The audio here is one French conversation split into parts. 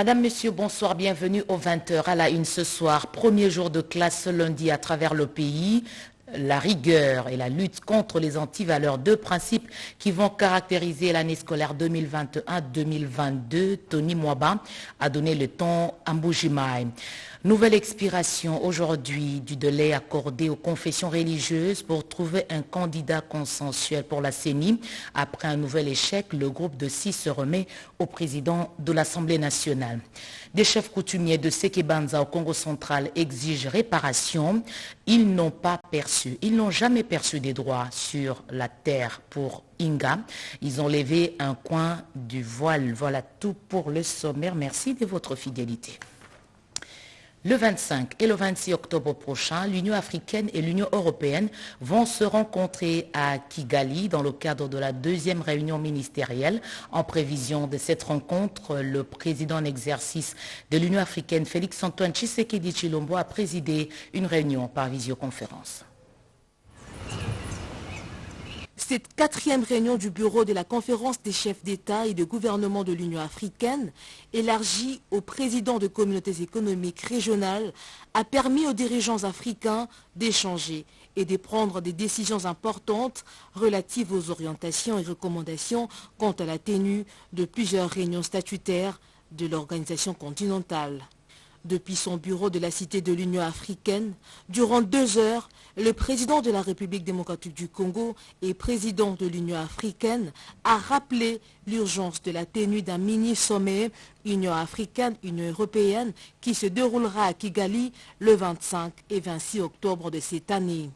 Madame, Monsieur, bonsoir, bienvenue aux 20h à la une ce soir. Premier jour de classe ce lundi à travers le pays. La rigueur et la lutte contre les antivaleurs, deux principes qui vont caractériser l'année scolaire 2021-2022. Tony Mwaba a donné le ton à Mbujimaï. Nouvelle expiration aujourd'hui du délai accordé aux confessions religieuses pour trouver un candidat consensuel pour la CENI. Après un nouvel échec, le groupe de 6 se remet au président de l'Assemblée nationale. Des chefs coutumiers de Sekebanza au Congo central exigent réparation. Ils n'ont jamais perçu des droits sur la terre pour Inga. Ils ont levé un coin du voile. Voilà tout pour le sommaire. Merci de votre fidélité. Le 25 et le 26 octobre prochain, l'Union africaine et l'Union européenne vont se rencontrer à Kigali dans le cadre de la deuxième réunion ministérielle. En prévision de cette rencontre, le président en exercice de l'Union africaine, Félix-Antoine Tshisekedi Tshilombo, a présidé une réunion par visioconférence. Cette quatrième réunion du bureau de la conférence des chefs d'État et de gouvernement de l'Union africaine, élargie aux présidents de communautés économiques régionales, a permis aux dirigeants africains d'échanger et de prendre des décisions importantes relatives aux orientations et recommandations quant à la tenue de plusieurs réunions statutaires de l'organisation continentale. Depuis son bureau de la Cité de l'Union africaine, durant 2 heures, le président de la République démocratique du Congo et président de l'Union africaine a rappelé l'urgence de la tenue d'un mini-sommet Union africaine-Union européenne qui se déroulera à Kigali le 25 et 26 octobre de cette année.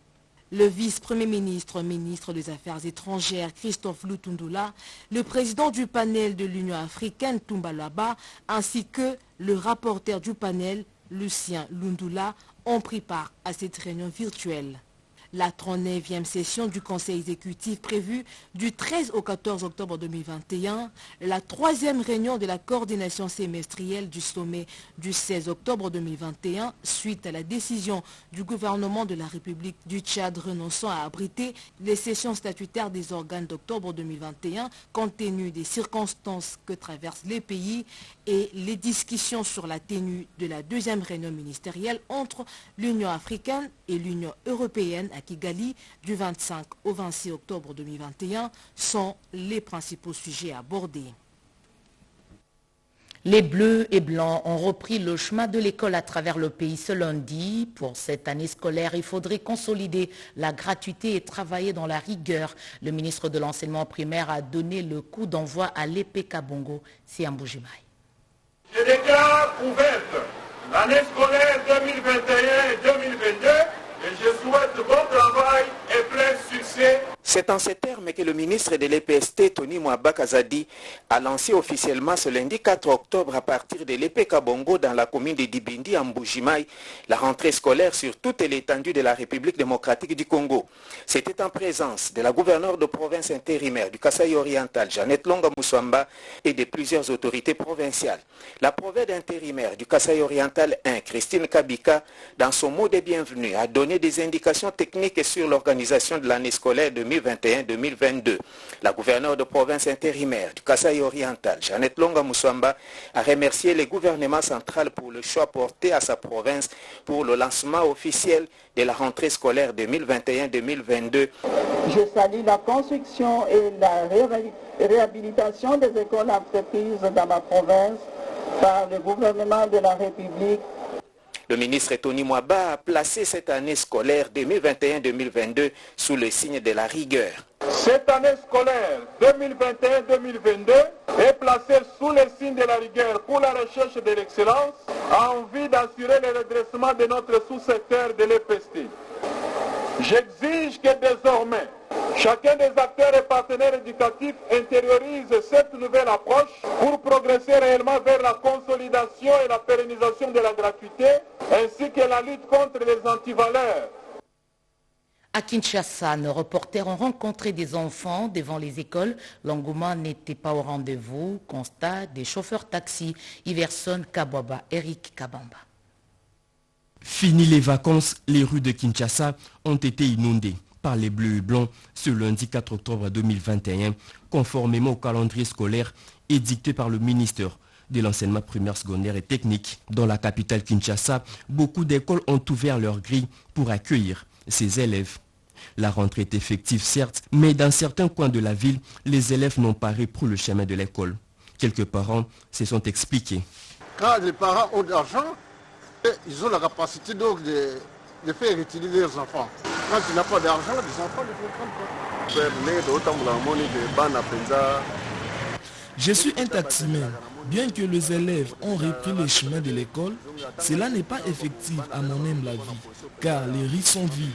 Le vice-premier ministre, ministre des Affaires étrangères, Christophe Lutundula, le président du panel de l'Union africaine, Toumba Laba, ainsi que le rapporteur du panel, Lucien Lundula, ont pris part à cette réunion virtuelle. La 39e session du Conseil exécutif prévue du 13 au 14 octobre 2021, la 3e réunion de la coordination semestrielle du sommet du 16 octobre 2021, suite à la décision du gouvernement de la République du Tchad renonçant à abriter les sessions statutaires des organes d'octobre 2021, compte tenu des circonstances que traversent les pays, et les discussions sur la tenue de la 2e réunion ministérielle entre l'Union africaine et l'Union européenne à Kigali du 25 au 26 octobre 2021 sont les principaux sujets abordés. Les Bleus et Blancs ont repris le chemin de l'école à travers le pays ce lundi. Pour cette année scolaire, il faudrait consolider la gratuité et travailler dans la rigueur. Le ministre de l'Enseignement primaire a donné le coup d'envoi à l'EPK Bongo, c'est Mbujimaï. Je déclare ouverte l'année scolaire 2021-2022 et je souhaite bon travail et plein succès. C'est en ces termes que le ministre de l'EPST, Tony Mwaba Kazadi, a lancé officiellement ce lundi 4 octobre à partir de l'EPK Bongo dans la commune de Dibindi, en Mbujimaï, la rentrée scolaire sur toute l'étendue de la République démocratique du Congo. C'était en présence de la gouverneure de province intérimaire du Kasaï oriental, Jeannette Longa Moussamba, et de plusieurs autorités provinciales. La province intérimaire du Kasaï oriental 1, Christine Kabika, dans son mot de bienvenue, a donné des indications techniques sur l'organisation de l'année scolaire 2021-2022. La gouverneure de province intérimaire du Kasaï oriental, Jeannette Longa Moussamba, a remercié le gouvernement central pour le choix porté à sa province pour le lancement officiel de la rentrée scolaire 2021-2022. Je salue la construction et la réhabilitation des écoles entreprises dans ma province par le gouvernement de la République. Le ministre Tony Mwaba a placé cette année scolaire 2021-2022 sous le signe de la rigueur. Cette année scolaire 2021-2022 est placée sous le signe de la rigueur pour la recherche de l'excellence en vue d'assurer le redressement de notre sous-secteur de l'EPST. J'exige que désormais, chacun des acteurs et partenaires éducatifs intériorise cette nouvelle approche pour progresser réellement vers la consolidation et la pérennisation de la gratuité, ainsi que la lutte contre les antivaleurs. À Kinshasa, nos reporters ont rencontré des enfants devant les écoles. L'engouement n'était pas au rendez-vous. Constat des chauffeurs taxi, Iverson Kabwaba, Eric Kabamba. Fini les vacances, les rues de Kinshasa ont été inondées par les bleus et blancs ce lundi 4 octobre 2021, conformément au calendrier scolaire édicté par le ministère de l'enseignement primaire, secondaire et technique. Dans la capitale Kinshasa, beaucoup d'écoles ont ouvert leurs grilles pour accueillir ces élèves. La rentrée est effective certes, mais dans certains coins de la ville, les élèves n'ont pas repris le chemin de l'école. Quelques parents se sont expliqués. Quand les parents ont de l'argent, ils ont la capacité donc de faire utiliser leurs enfants. Quand tu n'as pas d'argent, les enfants ne comprennent pas. Je suis un taximan. Bien que les élèves ont repris le chemin de l'école, cela n'est pas effectif à mon humble avis, car les rues sont vides.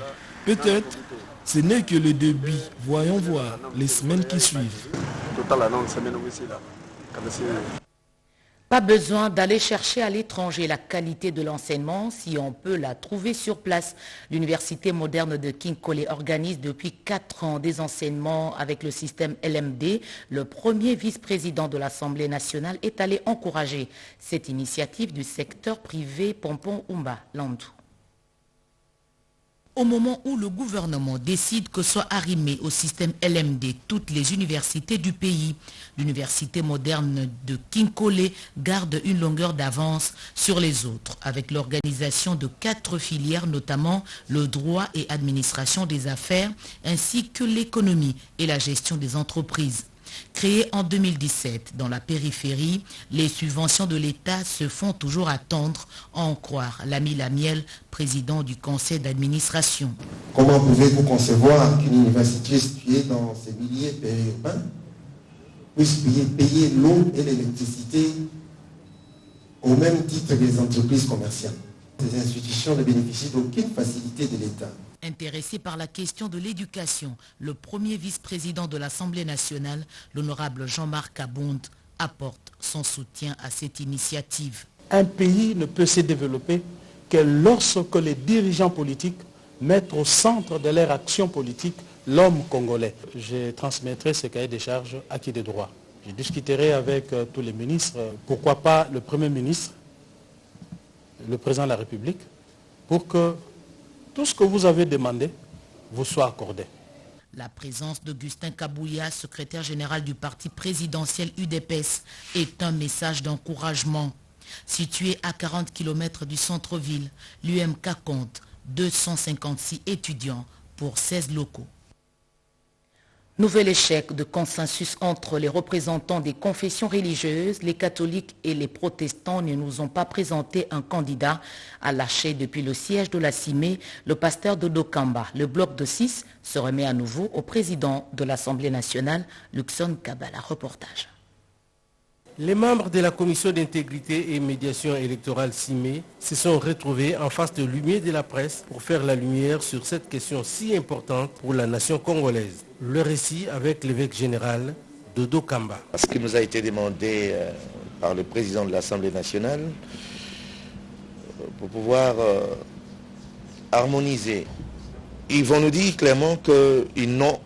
Peut-être, ce n'est que le début. Voyons voir les semaines qui suivent. Pas besoin d'aller chercher à l'étranger la qualité de l'enseignement si on peut la trouver sur place. L'Université moderne de Kinkole organise depuis 4 ans des enseignements avec le système LMD. Le premier vice-président de l'Assemblée nationale est allé encourager cette initiative du secteur privé Pompon Oumba Landou. Au moment où le gouvernement décide que soient arrimées au système LMD toutes les universités du pays, l'université moderne de Kinkole garde une longueur d'avance sur les autres, avec l'organisation de 4 filières, notamment le droit et administration des affaires, ainsi que l'économie et la gestion des entreprises. Créée en 2017 dans la périphérie, les subventions de l'État se font toujours attendre, à en croire l'ami Lamiel, président du conseil d'administration. Comment pouvez-vous concevoir qu'une université située dans ces milieux périurbains puisse payer l'eau et l'électricité au même titre que les entreprises commerciales? Ces institutions ne bénéficient d'aucune facilité de l'État. Intéressé par la question de l'éducation, le premier vice-président de l'Assemblée nationale, l'honorable Jean-Marc Abonde, apporte son soutien à cette initiative. Un pays ne peut se développer que lorsque les dirigeants politiques mettent au centre de leur action politique l'homme congolais. Je transmettrai ce cahier des charges acquis de droit. Je discuterai avec tous les ministres, pourquoi pas le Premier ministre, le Président de la République, pour que tout ce que vous avez demandé vous soit accordé. La présence d'Augustin Kabouya, secrétaire général du parti présidentiel UDPS, est un message d'encouragement. Situé à 40 km du centre-ville, l'UMK compte 256 étudiants pour 16 locaux. Nouvel échec de consensus entre les représentants des confessions religieuses, les catholiques et les protestants ne nous ont pas présenté un candidat à lâcher depuis le siège de la CIME, le pasteur de Dokamba. Le bloc de 6 se remet à nouveau au président de l'Assemblée nationale, Luxon Kabala. Reportage. Les membres de la commission d'intégrité et médiation électorale CIME se sont retrouvés en face de lumière de la presse pour faire la lumière sur cette question si importante pour la nation congolaise. Le récit avec l'évêque général de Dokamba. Ce qui nous a été demandé par le président de l'Assemblée nationale pour pouvoir harmoniser. Ils vont nous dire clairement qu'ils n'ont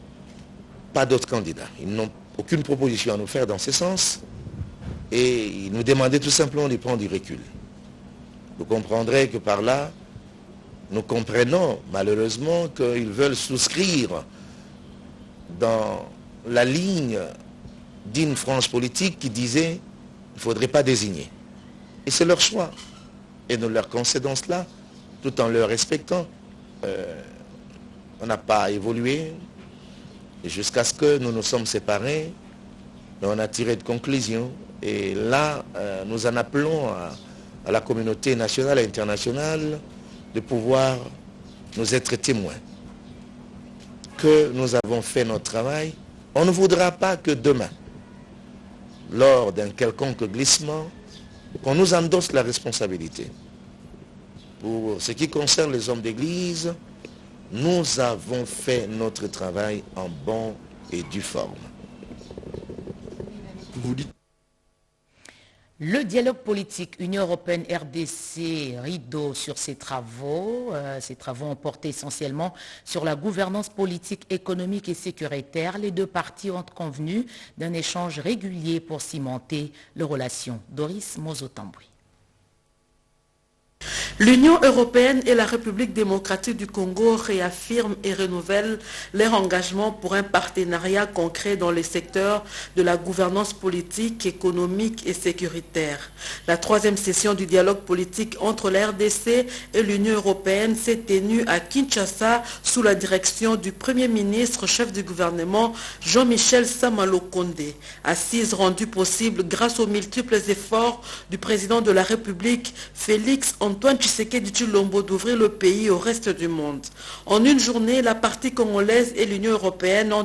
pas d'autres candidats. Ils n'ont aucune proposition à nous faire dans ce sens. Et ils nous demandaient tout simplement de prendre du recul. Vous comprendrez que par là, nous comprenons malheureusement qu'ils veulent souscrire dans la ligne d'une frange politique qui disait qu'il ne faudrait pas désigner. Et c'est leur choix. Et nous leur concédons cela tout en leur respectant. On n'a pas évolué jusqu'à ce que nous nous sommes séparés. Mais on a tiré de conclusions. Et là, nous en appelons à la communauté nationale et internationale de pouvoir nous être témoins que nous avons fait notre travail. On ne voudra pas que demain, lors d'un quelconque glissement, qu'on nous endosse la responsabilité. Pour ce qui concerne les hommes d'église, nous avons fait notre travail en bon et due forme. Le dialogue politique Union européenne-RDC rideau sur ces travaux. Ces travaux ont porté essentiellement sur la gouvernance politique, économique et sécuritaire. Les deux parties ont convenu d'un échange régulier pour cimenter les relations. Doris Mozotamboui. L'Union européenne et la République démocratique du Congo réaffirment et renouvellent leur engagement pour un partenariat concret dans les secteurs de la gouvernance politique, économique et sécuritaire. La troisième session du dialogue politique entre la RDC et l'Union européenne s'est tenue à Kinshasa sous la direction du Premier ministre, chef du gouvernement Jean-Michel Sama-Lukonde. Assise rendue possible grâce aux multiples efforts du président de la République, Félix Antoine Tshisekedi Tshilombo, d'ouvrir le pays au reste du monde. En une journée, la partie congolaise et l'Union européenne ont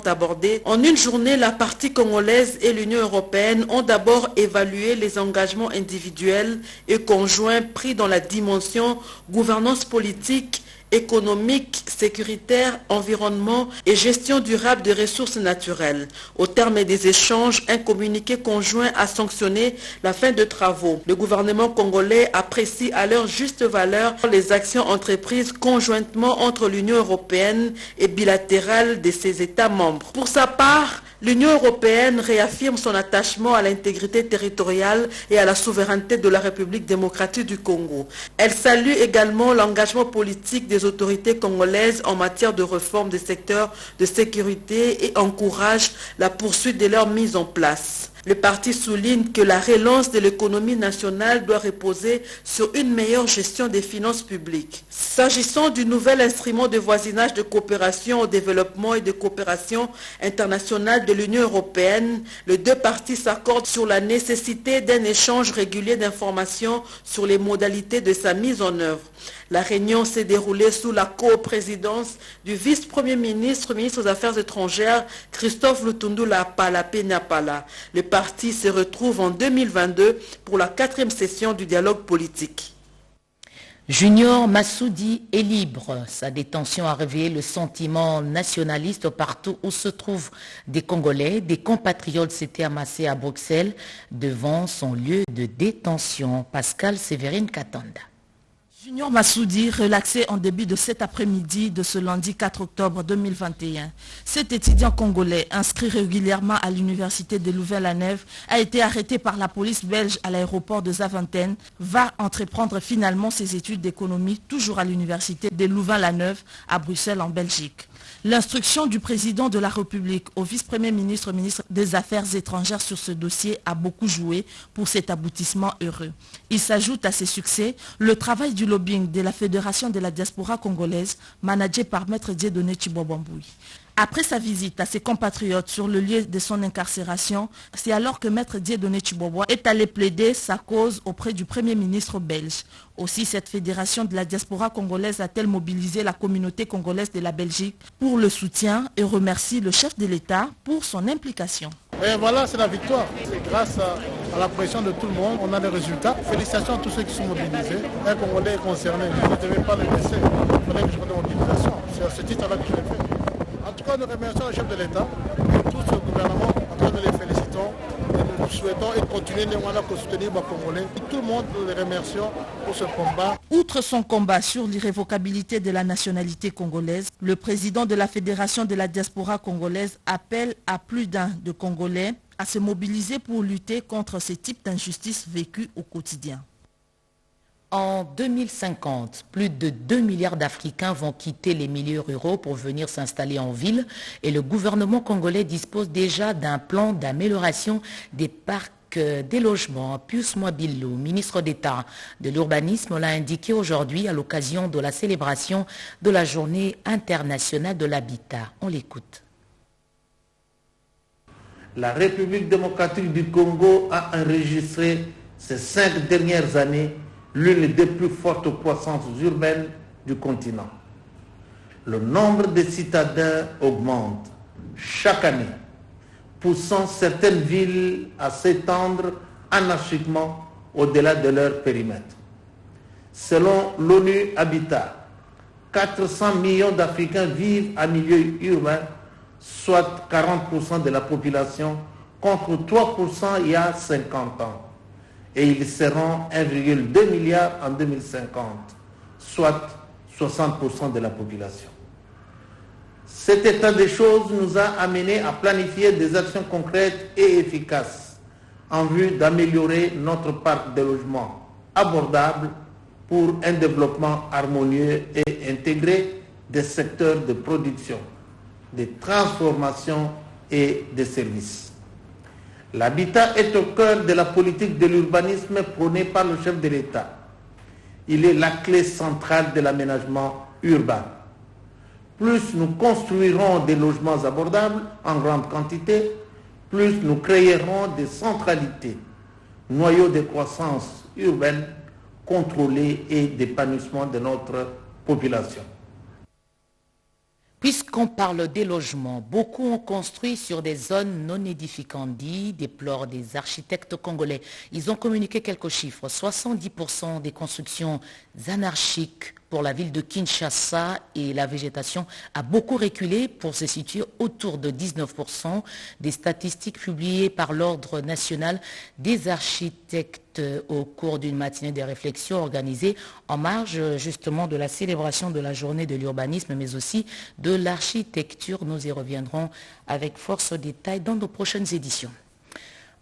d'abord évalué les engagements individuels et conjoints pris dans la dimension gouvernance politique, économique, sécuritaire, environnement et gestion durable des ressources naturelles. Au terme des échanges, un communiqué conjoint a sanctionné la fin de travaux. Le gouvernement congolais apprécie à leur juste valeur les actions entreprises conjointement entre l'Union européenne et bilatérales de ses États membres. Pour sa part, l'Union européenne réaffirme son attachement à l'intégrité territoriale et à la souveraineté de la République démocratique du Congo. Elle salue également l'engagement politique des autorités congolaises en matière de réforme des secteurs de sécurité et encourage la poursuite de leur mise en place. Le parti souligne que la relance de l'économie nationale doit reposer sur une meilleure gestion des finances publiques. S'agissant du nouvel instrument de voisinage de coopération au développement et de coopération internationale de l'Union européenne, les deux parties s'accordent sur la nécessité d'un échange régulier d'informations sur les modalités de sa mise en œuvre. La réunion s'est déroulée sous la coprésidence du vice-premier ministre, ministre des Affaires étrangères, Christophe Lutundula Pala. Les partis se retrouvent en 2022 pour la 4e session du dialogue politique. Junior Massoudi est libre. Sa détention a réveillé le sentiment nationaliste partout où se trouvent des Congolais. Des compatriotes s'étaient amassés à Bruxelles devant son lieu de détention. Pascal Séverine Katanda. Junior Massoudi, relaxé en début de cet après-midi de ce lundi 4 octobre 2021. Cet étudiant congolais, inscrit régulièrement à l'université de Louvain-la-Neuve, a été arrêté par la police belge à l'aéroport de Zaventem, va entreprendre finalement ses études d'économie, toujours à l'université de Louvain-la-Neuve, à Bruxelles en Belgique. L'instruction du président de la République au vice-premier ministre, ministre des Affaires étrangères sur ce dossier a beaucoup joué pour cet aboutissement heureux. Il s'ajoute à ces succès le travail du lobbying de la Fédération de la diaspora congolaise, managée par Maître Dieudonné Tshibobamboui. Après sa visite à ses compatriotes sur le lieu de son incarcération, c'est alors que Maître Dieudonné Tshibobwa est allé plaider sa cause auprès du Premier ministre belge. Aussi, cette fédération de la diaspora congolaise a-t-elle mobilisé la communauté congolaise de la Belgique pour le soutien et remercie le chef de l'État pour son implication. Et voilà, c'est la victoire. C'est grâce à la pression de tout le monde, on a les résultats. Félicitations à tous ceux qui sont mobilisés. Un Congolais est concerné. Je ne devais pas le laisser. Il fallait que je fasse des mobilisations. C'est à ce titre-là que je l'ai fait. En tout cas, nous remercions le chef de l'État et tout ce gouvernement. En tout cas, nous les félicitons et nous souhaitons et continuer à soutenir les Congolais. Et tout le monde, nous les remercions pour ce combat. Outre son combat sur l'irrévocabilité de la nationalité congolaise, le président de la Fédération de la diaspora congolaise appelle à plus d'un de Congolais à se mobiliser pour lutter contre ce type d'injustice vécue au quotidien. En 2050, plus de 2 milliards d'Africains vont quitter les milieux ruraux pour venir s'installer en ville et le gouvernement congolais dispose déjà d'un plan d'amélioration des parcs des logements. Pius Mwabilo, ministre d'État de l'Urbanisme, l'a indiqué aujourd'hui à l'occasion de la célébration de la Journée internationale de l'habitat. On l'écoute. La République démocratique du Congo a enregistré ces 5 dernières années l'une des plus fortes croissances urbaines du continent. Le nombre de citadins augmente chaque année, poussant certaines villes à s'étendre anarchiquement au-delà de leur périmètre. Selon l'ONU Habitat, 400 millions d'Africains vivent en milieu urbain, soit 40% de la population, contre 3% il y a 50 ans. Et ils seront 1,2 milliard en 2050, soit 60% de la population. Cet état des choses nous a amenés à planifier des actions concrètes et efficaces en vue d'améliorer notre parc de logements abordables, pour un développement harmonieux et intégré des secteurs de production, de transformation et de services. L'habitat est au cœur de la politique de l'urbanisme prônée par le chef de l'État. Il est la clé centrale de l'aménagement urbain. Plus nous construirons des logements abordables en grande quantité, plus nous créerons des centralités, noyaux de croissance urbaine contrôlés et d'épanouissement de notre population. Puisqu'on parle des logements, beaucoup ont construit sur des zones non édificantes, déplorent des architectes congolais. Ils ont communiqué quelques chiffres. 70% des constructions anarchiques pour la ville de Kinshasa et la végétation a beaucoup reculé pour se situer autour de 19%. Des statistiques publiées par l'Ordre national des architectes au cours d'une matinée de réflexion organisée en marge justement de la célébration de la journée de l'urbanisme mais aussi de l'architecture. Nous y reviendrons avec force détail dans nos prochaines éditions.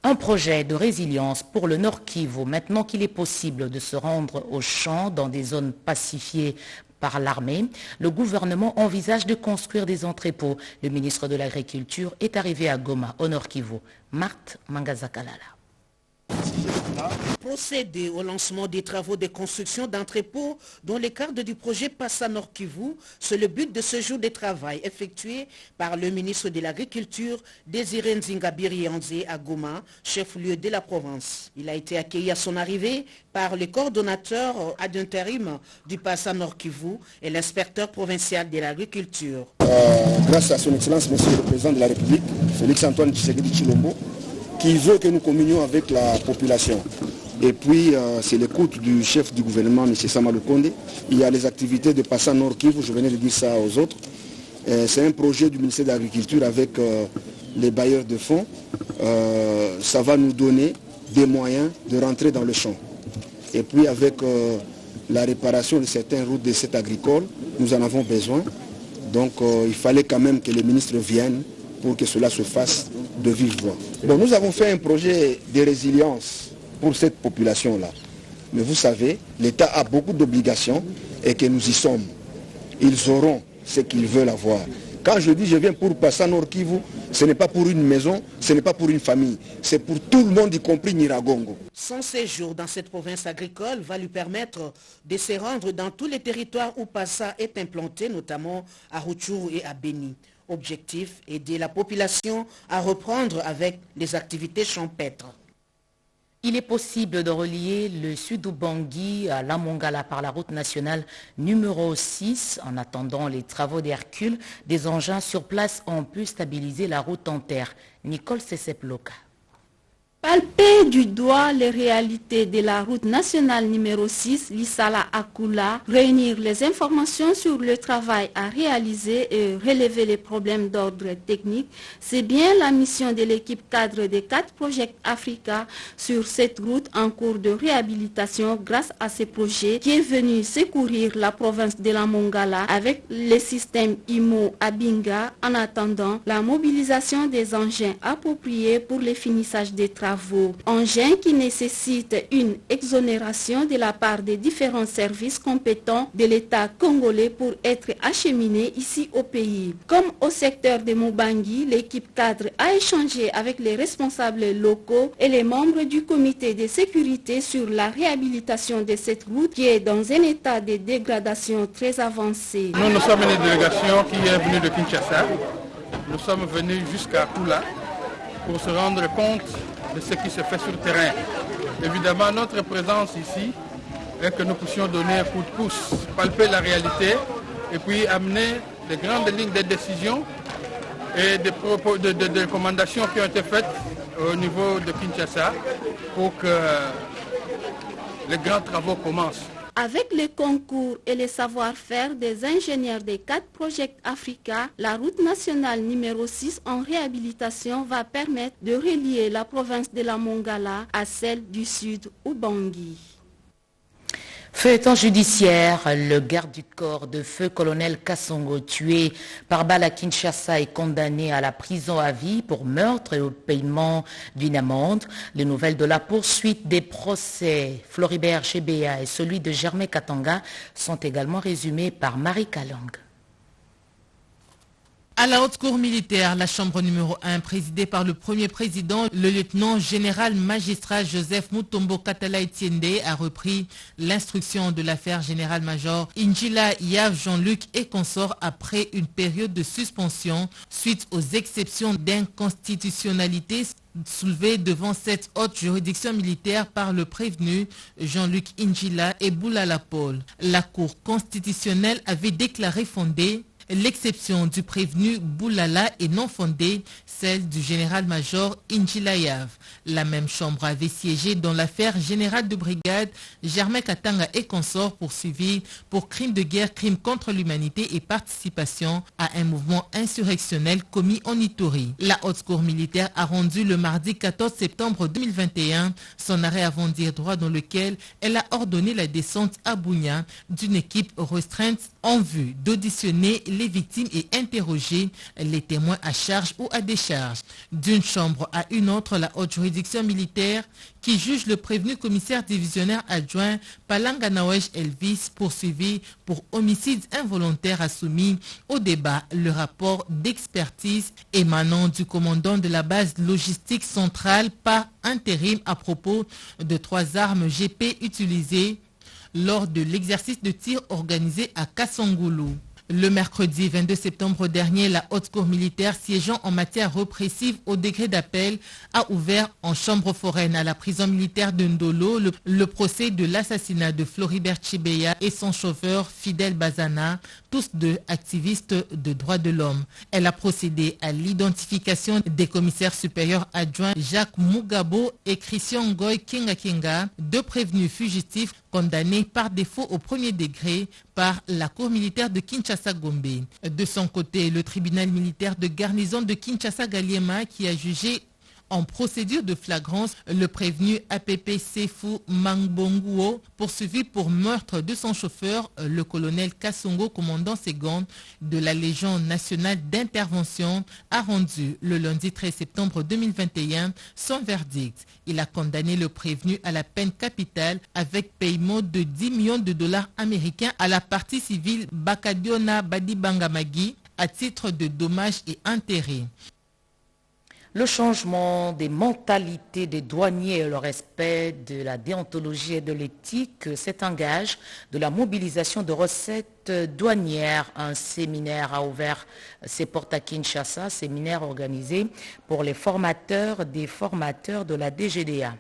Un projet de résilience pour le Nord Kivu, maintenant qu'il est possible de se rendre au champ dans des zones pacifiées par l'armée, le gouvernement envisage de construire des entrepôts. Le ministre de l'Agriculture est arrivé à Goma, au Nord Kivu. Marthe Mangazakalala. Procéder au lancement des travaux de construction d'entrepôts dans le cadre du projet Passa Nord Kivu, c'est le but de ce jour de travail effectué par le ministre de l'Agriculture, Désiré Nzingabiri Anzé à Goma, chef-lieu de la province. Il a été accueilli à son arrivée par le coordonnateur ad intérim du Passa Nord Kivu et l'inspecteur provincial de l'Agriculture. Grâce à son Excellence, Monsieur le Président de la République, Félix Antoine Tshisekedi Tshilombo, qui veut que nous communions avec la population. Et puis, c'est l'écoute du chef du gouvernement, M. Samalou Kondé. Il y a les activités de Passa Nord Kivu, je venais de dire ça aux autres. C'est un projet du ministère de l'Agriculture avec les bailleurs de fonds. Ça va nous donner des moyens de rentrer dans le champ. Et puis, avec la réparation de certaines routes de cette agricole, nous en avons besoin. Donc, il fallait quand même que les ministres viennent pour que cela se fasse de vive voix. Bon, nous avons fait un projet de résilience pour cette population-là. Mais vous savez, l'État a beaucoup d'obligations et que nous y sommes. Ils auront ce qu'ils veulent avoir. Quand je dis je viens pour Passa Nord Kivu, ce n'est pas pour une maison, ce n'est pas pour une famille, c'est pour tout le monde, y compris Nyiragongo. Son séjour dans cette province agricole va lui permettre de se rendre dans tous les territoires où Passa est implanté, notamment à Rutshuru et à Beni. Objectif, aider la population à reprendre avec les activités champêtres. Il est possible de relier le sud-Ubangi à la Mongala par la route nationale numéro 6. En attendant les travaux d'Hercule, des engins sur place ont pu stabiliser la route en terre. Nicole Seseploka. Palper du doigt les réalités de la route nationale numéro 6, Lissala Akula, réunir les informations sur le travail à réaliser et relever les problèmes d'ordre technique, c'est bien la mission de l'équipe cadre des 4 projets Africa sur cette route en cours de réhabilitation grâce à ces projets qui est venu secourir la province de la Mongala avec le système IMO Abinga en attendant la mobilisation des engins appropriés pour le finissage des travaux. Engins qui nécessitent une exonération de la part des différents services compétents de l'État congolais pour être acheminés ici au pays. Comme au secteur de Mubangi, l'équipe cadre a échangé avec les responsables locaux et les membres du comité de sécurité sur la réhabilitation de cette route qui est dans un état de dégradation très avancé. Nous sommes une délégation qui est venue de Kinshasa. Nous sommes venus jusqu'à Kula pour se rendre compte de ce qui se fait sur le terrain. Évidemment, notre présence ici est que nous puissions donner un coup de pouce, palper la réalité et puis amener des grandes lignes de décision et des recommandations qui ont été faites au niveau de Kinshasa pour que les grands travaux commencent. Avec les concours et les savoir-faire des ingénieurs des 4 projets Africa, la route nationale numéro 6 en réhabilitation va permettre de relier la province de la Mongala à celle du sud Ubangi. Feuilleton judiciaire, le garde du corps de feu colonel Kassongo tué par balle à Kinshasa est condamné à la prison à vie pour meurtre et au paiement d'une amende. Les nouvelles de la poursuite des procès Floribert Chebeya et celui de Germain Katanga sont également résumés par Marie Kalong. À la haute cour militaire, la chambre numéro 1, présidée par le premier président, le lieutenant général magistrat Joseph Mutombo Katala Etiende, a repris l'instruction de l'affaire général-major Injila Yav Jean-Luc et consorts après une période de suspension suite aux exceptions d'inconstitutionnalité soulevées devant cette haute juridiction militaire par le prévenu Jean-Luc Injila et Boulala Paul. La Cour constitutionnelle avait déclaré fondée l'exception du prévenu Boulala est non fondée, celle du général-major Injilayav. La même chambre avait siégé dans l'affaire générale de brigade Germain Katanga et consorts poursuivis pour crimes de guerre, crimes contre l'humanité et participation à un mouvement insurrectionnel commis en Ituri. La haute cour militaire a rendu le mardi 14 septembre 2021 son arrêt avant dire droit dans lequel elle a ordonné la descente à Bunia d'une équipe restreinte en vue d'auditionner les victimes et interroger les témoins à charge ou à décharge. D'une chambre à une autre, la haute juridiction militaire qui juge le prévenu commissaire divisionnaire adjoint Palanga Nawesh Elvis poursuivi pour homicide involontaire a soumis au débat le rapport d'expertise émanant du commandant de la base logistique centrale par intérim à propos de 3 armes GP utilisées lors de l'exercice de tir organisé à Kassongoulou. Le mercredi 22 septembre dernier, la haute cour militaire siégeant en matière répressive au degré d'appel a ouvert en chambre foraine à la prison militaire de Ndolo le procès de l'assassinat de Floribert Chebeya et son chauffeur Fidel Bazana, tous deux activistes de droits de l'homme. Elle a procédé à l'identification des commissaires supérieurs adjoints Jacques Mugabo et Christian Ngoy Kinga, 2 prévenus fugitifs condamnés par défaut au premier degré par la cour militaire de Kinshasa-Gombe. De son côté, le tribunal militaire de garnison de Kinshasa-Galiema qui a jugé en procédure de flagrance le prévenu APP Sefou Mangbonguo, poursuivi pour meurtre de son chauffeur, le colonel Kassongo, commandant seconde de la Légion nationale d'intervention, a rendu le lundi 13 septembre 2021 son verdict. Il a condamné le prévenu à la peine capitale avec paiement de 10 millions de dollars américains à la partie civile Bakadiona Badibangamagi à titre de dommages et intérêts. Le changement des mentalités des douaniers et le respect de la déontologie et de l'éthique, c'est un gage de la mobilisation de recettes douanières. Un séminaire a ouvert ses portes à Kinshasa, séminaire organisé pour les formateurs des formateurs de la DGDA.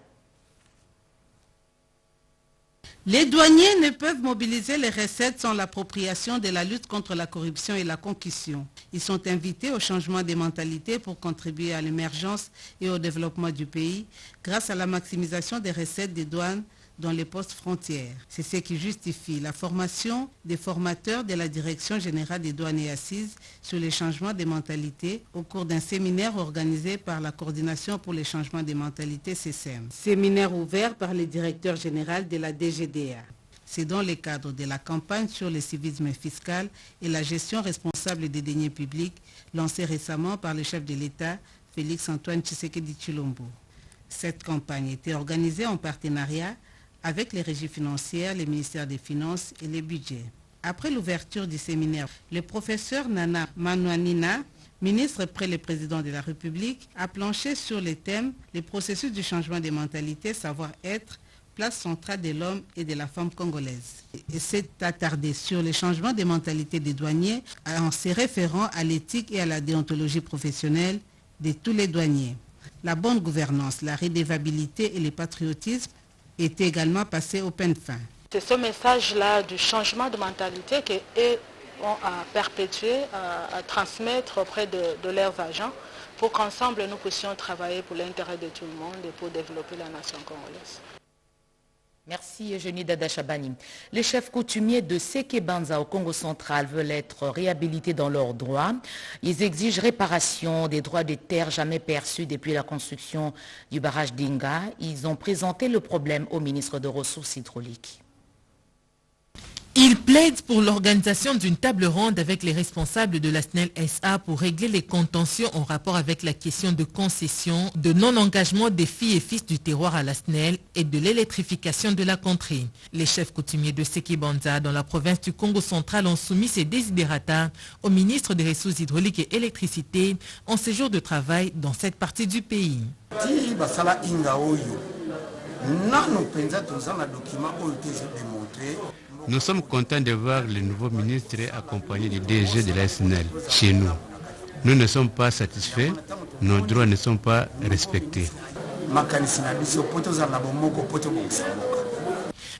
Les douaniers ne peuvent mobiliser les recettes sans l'appropriation de la lutte contre la corruption et la concussion. Ils sont invités au changement des mentalités pour contribuer à l'émergence et au développement du pays grâce à la maximisation des recettes des douanes dans les postes frontières. C'est ce qui justifie la formation des formateurs de la Direction générale des douanes et assises sur les changements des mentalités au cours d'un séminaire organisé par la Coordination pour les changements des mentalités CCM. Séminaire ouvert par le directeur général de la DGDA. C'est dans le cadre de la campagne sur le civisme fiscal et la gestion responsable des deniers publics lancée récemment par le chef de l'État, Félix-Antoine Tshisekedi Tshilombo. Cette campagne était organisée en partenariat avec les régies financières, les ministères des Finances et les budgets. Après l'ouverture du séminaire, le professeur Nana Manouanina, ministre près le président de la République, a planché sur les thèmes « Les processus du changement des mentalités, savoir-être, place centrale de l'homme et de la femme congolaise ». Et s'est attardé sur les changements des mentalités des douaniers en se référant à l'éthique et à la déontologie professionnelle de tous les douaniers. La bonne gouvernance, la redevabilité et le patriotisme était également passé au peine fin. C'est ce message-là du changement de mentalité qu'eux ont à perpétuer, à transmettre auprès de leurs agents pour qu'ensemble nous puissions travailler pour l'intérêt de tout le monde et pour développer la nation congolaise. Merci Eugénie Dada Chabani. Les chefs coutumiers de Sekebanza au Congo central veulent être réhabilités dans leurs droits. Ils exigent réparation des droits des terres jamais perçus depuis la construction du barrage d'Inga. Ils ont présenté le problème au ministre des Ressources hydrauliques. Il plaide pour l'organisation d'une table ronde avec les responsables de la SNEL SA pour régler les contentieux en rapport avec la question de concession, de non-engagement des filles et fils du terroir à la SNEL et de l'électrification de la contrée. Les chefs coutumiers de Sekibanza dans la province du Congo central ont soumis ces desiderata au ministre des Ressources hydrauliques et électricité en séjour de travail dans cette partie du pays. Nous sommes contents de voir le nouveau ministre accompagné du DG de la SNEL chez nous. Nous ne sommes pas satisfaits, nos droits ne sont pas respectés.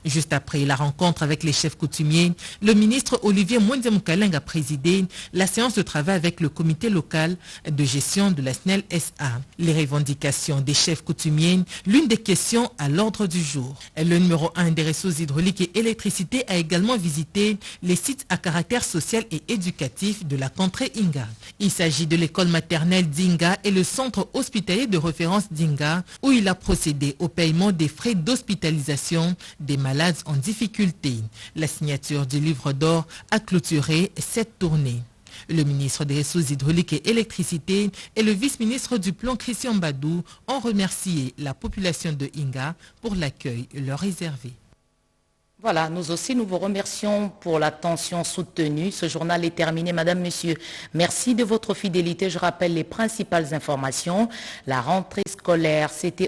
Juste après la rencontre avec les chefs coutumiers, le ministre Olivier Mwenze-Moukaleng a présidé la séance de travail avec le comité local de gestion de la SNEL SA. Les revendications des chefs coutumiers, l'une des questions à l'ordre du jour. Le numéro 1 des ressources hydrauliques et électricité a également visité les sites à caractère social et éducatif de la contrée Inga. Il s'agit de l'école maternelle d'Inga et le centre hospitalier de référence d'Inga où il a procédé au paiement des frais d'hospitalisation des malades en difficulté. La signature du livre d'or a clôturé cette tournée. Le ministre des Ressources hydrauliques et électricité et le vice-ministre du plan Christian Badou ont remercié la population de Inga pour l'accueil leur réservé. Voilà, nous aussi, nous vous remercions pour l'attention soutenue. Ce journal est terminé. Madame, Monsieur, merci de votre fidélité. Je rappelle les principales informations. La rentrée scolaire, c'était